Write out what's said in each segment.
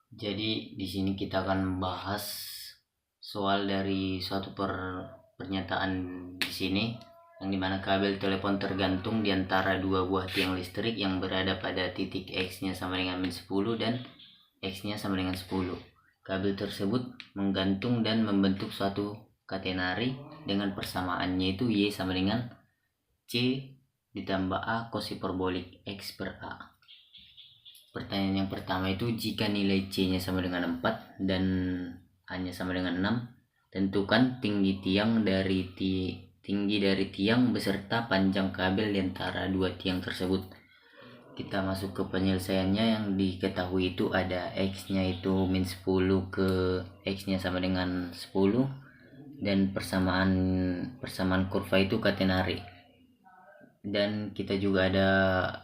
Jadi di sini kita akan membahas soal dari suatu pernyataan di sini yang dimana kabel telepon tergantung di antara dua buah tiang listrik yang berada pada titik X-nya sama dengan min 10 dan X-nya sama dengan 10. Kabel tersebut menggantung dan membentuk suatu katenari dengan persamaannya itu Y sama dengan C ditambah A cos hiperbolik X per A. Pertanyaan yang pertama itu, jika nilai C-nya sama dengan 4 dan A-nya sama dengan 6, tentukan tinggi dari tiang beserta panjang kabel di antara dua tiang tersebut. Kita masuk ke penyelesaiannya. Yang diketahui itu ada X-nya itu min 10 ke X-nya sama dengan 10 dan persamaan kurva itu katenari. Dan kita juga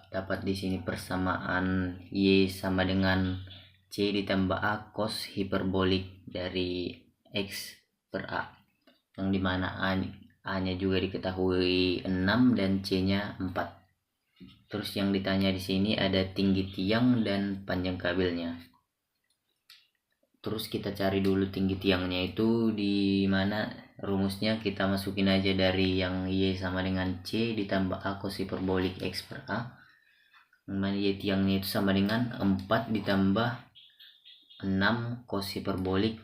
dapat di sini persamaan Y sama dengan C ditambah A cos hiperbolik dari X per A, yang dimana A-nya juga diketahui 6 dan C-nya 4. Terus yang ditanya di sini ada tinggi tiang dan panjang kabelnya. Terus kita cari dulu tinggi tiangnya itu di mana. Rumusnya kita masukin aja dari yang Y sama dengan C ditambah A cos hiperbolik X per A. Mana Y tiangnya itu sama dengan 4 ditambah 6 cos hiperbolik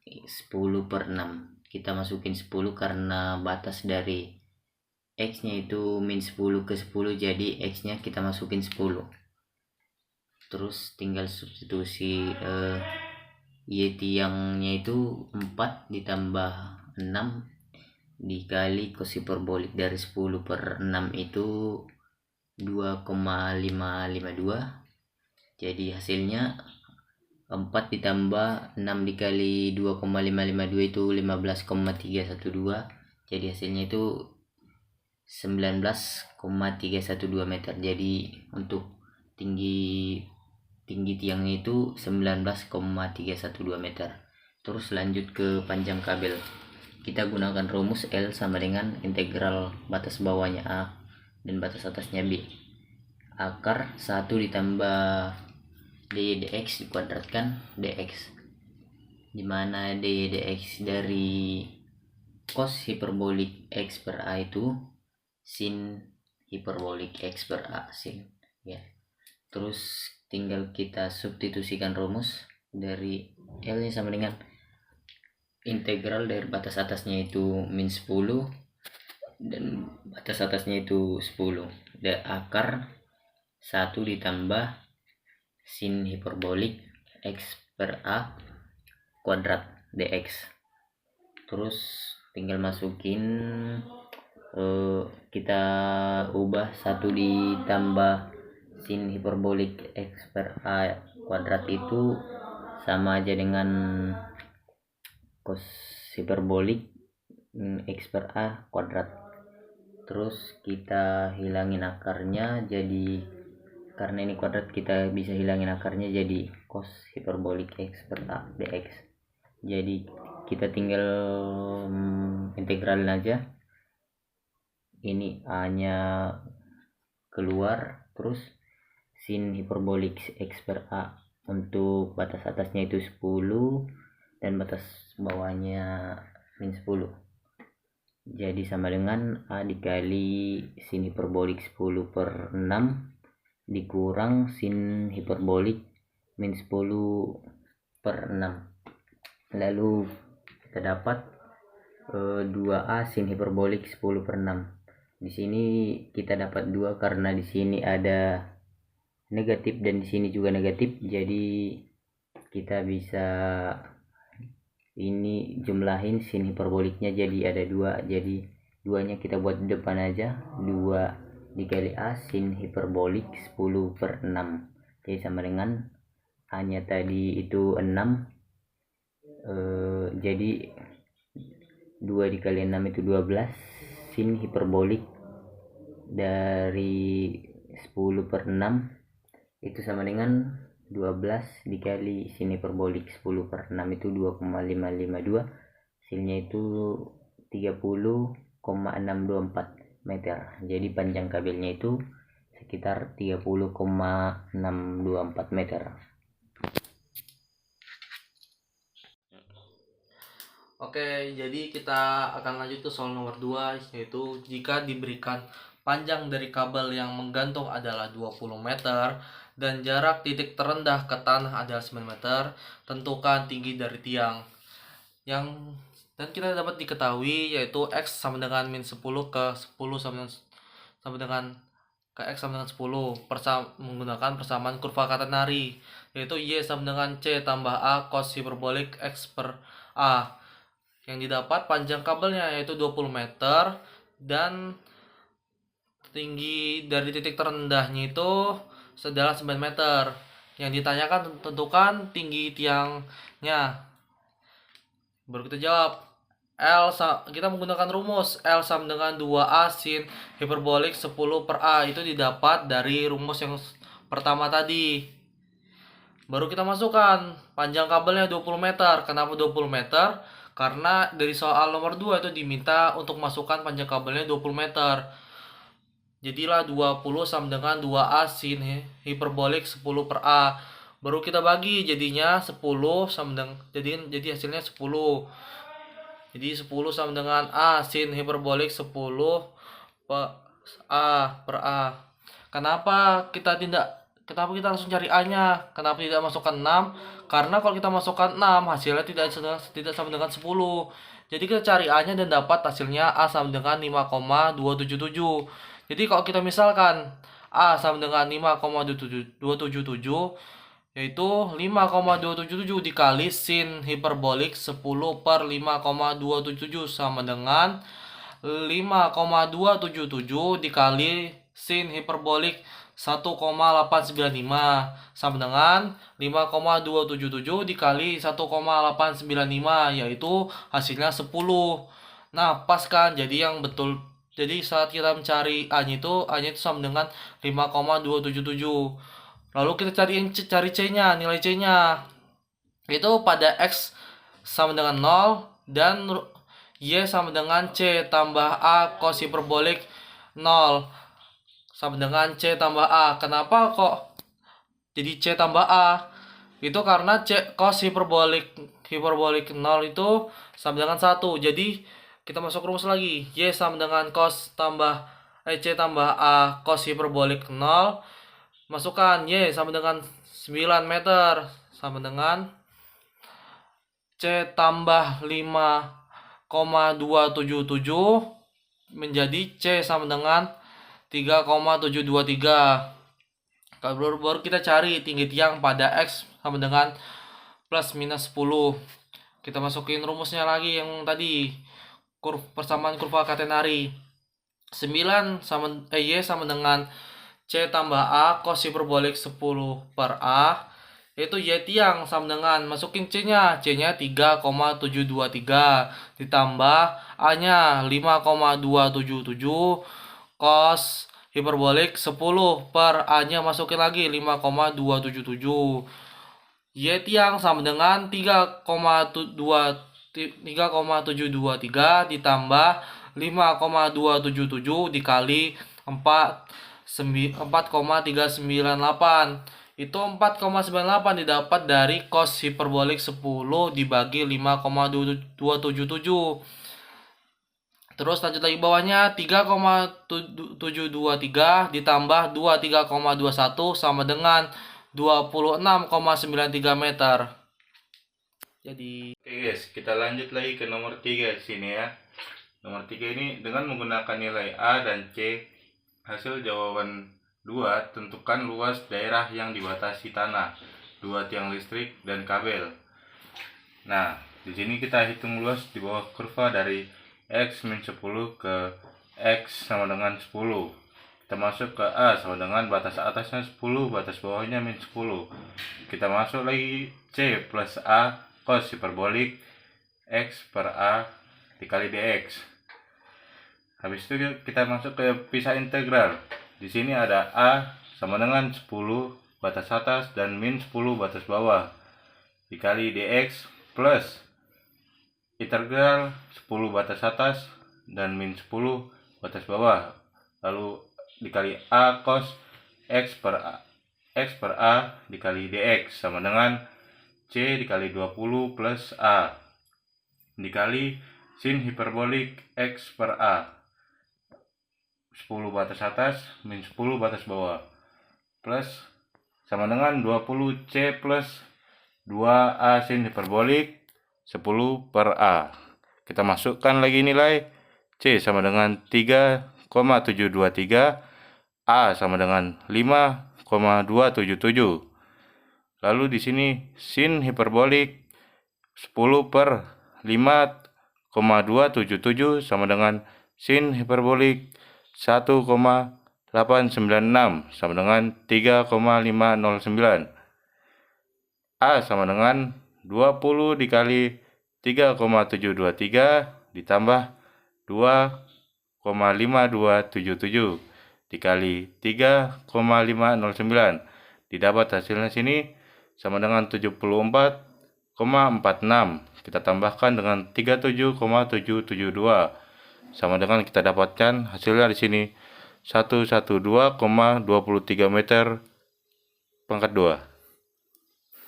10 per 6. Kita masukin 10 karena batas dari X nya itu min 10 ke 10, jadi X nya kita masukin 10. Terus tinggal substitusi Y tiangnya itu 4 ditambah 6 dikali cos hiperbolik dari 10 per 6 itu 2,552. Jadi hasilnya 4 ditambah 6 dikali 2,552 itu 15,312. Jadi hasilnya itu 19,312 meter. Jadi untuk tinggi tiangnya itu 19,312 meter. Terus lanjut ke panjang kabel. Kita gunakan rumus L sama dengan integral batas bawahnya A dan batas atasnya B. Akar 1 ditambah dy dx dikuadratkan dx, dimana dy dx dari cos hiperbolik X per A itu sin hiperbolik X per A sin ya. Terus tinggal kita substitusikan rumus dari L nya sama dengan integral dari batas atasnya itu min 10 dan batas atasnya itu 10 dan akar 1 ditambah sin hiperbolik X per A kuadrat dx. Terus tinggal masukin kita ubah 1 ditambah sin hiperbolik X per A kuadrat itu sama aja dengan cos hiperbolik X per A kuadrat. Terus kita hilangin akarnya, jadi karena ini kuadrat kita bisa hilangin akarnya jadi cos hiperbolik X per A dx. Jadi kita tinggal integralin aja, ini A nya keluar, terus sin hiperbolik X per A untuk batas atasnya itu 10 dan batas bawahnya min 10. Jadi sama dengan A dikali sin hiperbolik 10 per 6 dikurang sin hiperbolik min 10 per 6. Lalu kita dapat 2A sin hiperbolik 10 per 6. Di sini kita dapat 2 karena di sini ada negatif dan di sini juga negatif, jadi kita bisa ini jumlahin sin hiperboliknya jadi ada 2, jadi 2 nya kita buat di depan aja, 2 dikali A sin hiperbolik 10 per 6, jadi sama dengan A nya tadi itu 6, jadi 2 dikali 6 itu 12, sin hiperbolik dari 10 per 6 itu sama dengan 12 dikali sin hiperbolik 10 per 6 itu 2,552, hasilnya itu 30,624 meter. Jadi panjang kabelnya itu sekitar sekitar 30,624 meter. Oke, jadi kita akan lanjut ke soal nomor 2, yaitu jika diberikan panjang dari kabel yang menggantung adalah 20 meter dan jarak titik terendah ke tanah adalah 9 meter, tentukan tinggi dari tiang. Dan kita dapat diketahui yaitu X sama dengan min 10 ke 10 sama dengan ke X sama dengan 10 menggunakan persamaan kurva katenari, yaitu Y sama dengan C tambah A cos hiperbolik X per A. Yang didapat panjang kabelnya yaitu 20 meter dan tinggi dari titik terendahnya itu adalah 9 meter. Yang ditanyakan tentukan tinggi tiangnya. Baru kita jawab. Kita menggunakan rumus L sama dengan 2A sin hiperbolik 10 per A. Itu didapat dari rumus yang pertama tadi. Baru kita masukkan panjang kabelnya 20 meter. Kenapa 20 meter? Karena dari soal nomor 2 itu diminta untuk masukkan panjang kabelnya 20 meter. Jadilah 20 sama dengan 2A sin hiperbolik 10 per A. Baru kita bagi jadinya 10 sama dengan jadi hasilnya 10. Jadi 10 sama dengan A sin hiperbolik 10 per A. Kenapa kita langsung cari A-nya? Kenapa tidak masukkan 6? Karena kalau kita masukkan 6, hasilnya tidak sama dengan 10. Jadi kita cari A-nya dan dapat hasilnya A sama dengan 5,277. Jadi kalau kita misalkan A sama dengan 5,277, yaitu 5,277 dikali sin hiperbolik 10 per 5,277 sama dengan 5,277 dikali sin hiperbolik 1,895 sama dengan 5,277 dikali 1,895, yaitu hasilnya 10. Nah, pas kan? Jadi yang betul. Jadi saat kita mencari A-nya itu sama dengan 5,277. Lalu kita cari C-nya, nilai C-nya. Itu pada X sama dengan 0 dan Y sama dengan C tambah A cos hiperbolik 0 sama dengan C tambah A. Kenapa kok jadi C tambah A? Itu karena C cos hiperbolik 0 itu sama dengan 1. Jadi kita masuk rumus lagi. Y sama dengan C tambah A cos hiperbolik 0. Masukkan Y sama dengan 9 meter sama dengan C tambah 5,277 menjadi C sama dengan 3,723. Baru kita cari tinggi tiang pada X sama dengan plus minus 10. Kita masukin rumusnya lagi yang tadi, persamaan kurva katenari. Y sama dengan C tambah A cos hiperbolik 10 per A. Itu Y tiang sama dengan, masukin C-nya 3,723 ditambah A-nya 5,277 cos hiperbolik 10 per A-nya masukin lagi 5,277. Y tiang sama dengan 3,723 ditambah 5,277 dikali 4,398. Itu 4,98 didapat dari cos hiperbolik 10 dibagi 5,277. Terus lanjut lagi bawahnya, 3,723 ditambah 23,21 sama dengan 26,93 meter. Jadi oke guys, kita lanjut lagi ke nomor 3 di sini ya. Nomor 3 ini dengan menggunakan nilai A dan C, hasil jawaban 2, tentukan luas daerah yang dibatasi tanah, 2 tiang listrik dan kabel. Nah, di sini kita hitung luas di bawah kurva dari X min 10 ke X sama dengan 10. Kita masuk ke A sama dengan batas atasnya 10, batas bawahnya min 10. Kita masuk lagi C plus A cos hiperbolik X per A dikali dx. Habis itu kita masuk ke pisah integral. Di sini ada A sama dengan 10 batas atas dan min 10 batas bawah dikali dx plus integral 10 batas atas dan min 10 batas bawah lalu dikali A cos X per A dikali DX sama dengan C dikali 20 plus A dikali sin hiperbolik X per A 10 batas atas min 10 batas bawah plus sama dengan 20 C plus 2A sin hiperbolik 10 per A. Kita masukkan lagi nilai C sama dengan 3,723, A sama dengan 5,277. Lalu di sini sin hiperbolik 10 per 5,277 sama dengan sin hiperbolik 1,896 sama dengan 3,509. A sama dengan 20 dikali 3,723 ditambah 2,5277 dikali 3,509. Didapat hasilnya sini sama dengan 74,46. Kita tambahkan dengan 37,772 sama dengan kita dapatkan hasilnya di sini 112,23 meter pangkat 2.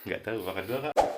Enggak tahu pangkat 2 Kak.